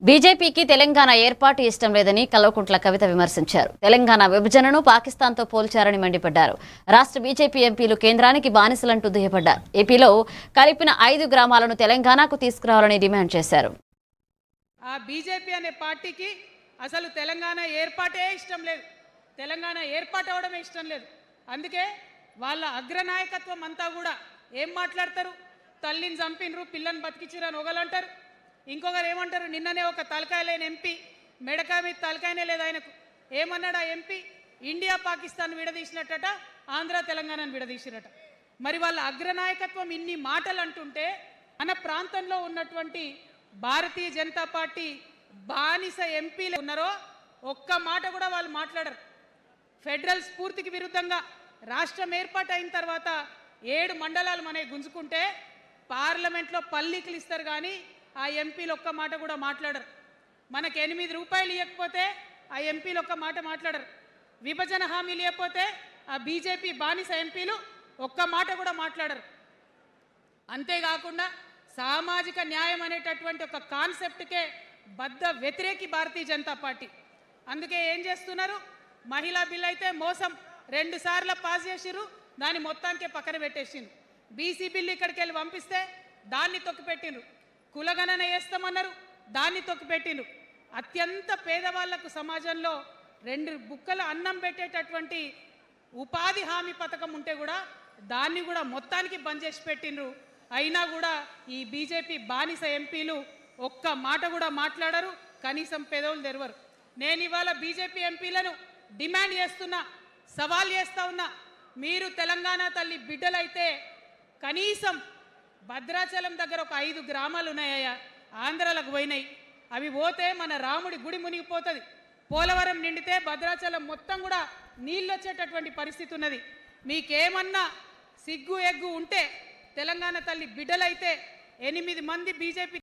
బీజేపీకి తెలంగాణ ఏర్పాటు ఇష్టం లేదని కల్వకుంట్ల కవిత విమర్శించారు. తెలంగాణ విభజనను పాకిస్తాన్తో పోల్చారని మండిపడ్డారు. రాష్ట్ర బీజేపీ ఎంపీలు కేంద్రానికి బానిసలంటూ దుయ్యబడ్డారు. ఏపీలో కలిపిన 5 గ్రామాలను తెలంగాణకు తీసుకురావాలని డిమాండ్ చేశారు. ఆ బీజేపీ అనే పార్టీకి అసలు తెలంగాణ ఏర్పాటే ఇష్టం లేదు, తెలంగాణ ఏర్పాటు అవడమే ఇష్టం లేదు. అందుకే వాళ్ళ అగ్రనాయకత్వం అంతా కూడా ఏం మాట్లాడతారు, తల్లిని చంపినరు పిల్లని బతికించారని ఒకలంటారు, ఇంకొకరు ఏమంటారు, నిన్ననే ఒక తలకాయ లేని ఎంపీ మెడకాయ మీద తలకాయనే లేదు ఆయనకు, ఏమన్నాడు ఆ ఎంపీ, ఇండియా పాకిస్తాన్ విడదీసినట్టట, ఆంధ్ర తెలంగాణను విడదీసిరట. మరి వాళ్ళ అగ్రనాయకత్వం ఇన్ని మాటలు అంటుంటే మన ప్రాంతంలో ఉన్నటువంటి భారతీయ జనతా పార్టీ బానిస ఎంపీలు ఉన్నారో ఒక్క మాట కూడా వాళ్ళు మాట్లాడరు. ఫెడరల్ స్ఫూర్తికి విరుద్ధంగా రాష్ట్రం ఏర్పాటు అయిన తర్వాత 7 మండలాలు మనకి గుంజుకుంటే పార్లమెంట్లో పల్లీకులు ఇస్తారు కానీ ఆ ఎంపీలు ఒక్క మాట కూడా మాట్లాడరు. మనకు 8 రూపాయలు ఇవ్వకపోతే ఆ ఎంపీలు ఒక్క మాట మాట్లాడరు. విభజన హామీలు ఇవ్వకపోతే ఆ బీజేపీ బానిస ఎంపీలు ఒక్క మాట కూడా మాట్లాడరు. అంతేకాకుండా సామాజిక న్యాయం అనేటటువంటి ఒక కాన్సెప్ట్కే బద్ద వ్యతిరేకి భారతీయ జనతా పార్టీ. అందుకే ఏం చేస్తున్నారు, మహిళా బిల్ అయితే మోసం 2 సార్లు పాస్ చేసిర్రు, దాన్ని మొత్తానికే పక్కన పెట్టేసిండ్రు. బీసీ బిల్లు ఇక్కడికి వెళ్ళి పంపిస్తే దాన్ని తొక్కిపెట్టిండ్రు. కులగణన వేస్తామన్నారు, దాన్ని తొక్కిపెట్టిండ్రు. అత్యంత పేదవాళ్లకు సమాజంలో 2 బుక్కల అన్నం పెట్టేటటువంటి ఉపాధి హామీ పథకం ఉంటే కూడా దాన్ని కూడా మొత్తానికి బంద్ చేసి పెట్టిండ్రు. అయినా కూడా ఈ బీజేపీ బానిస ఎంపీలు ఒక్క మాట కూడా మాట్లాడరు, కనీసం పెదవులు తెరవరు. నేను ఇవాళ బీజేపీ ఎంపీలను డిమాండ్ చేస్తున్నా, సవాల్ చేస్తా ఉన్నా, మీరు తెలంగాణ తల్లి బిడ్డలైతే కనీసం భద్రాచలం దగ్గర ఒక 5 గ్రామాలు ఉన్నాయా, ఆంధ్రాలకు పోయినాయి, అవి పోతే మన రాముడి గుడి మునిగిపోతుంది. పోలవరం నిండితే భద్రాచలం మొత్తం కూడా నీళ్ళు వచ్చేటటువంటి పరిస్థితి ఉన్నది. మీకేమన్నా సిగ్గు ఎగ్గు ఉంటే తెలంగాణ తల్లి బిడ్డలైతే 8 మంది బీజేపీ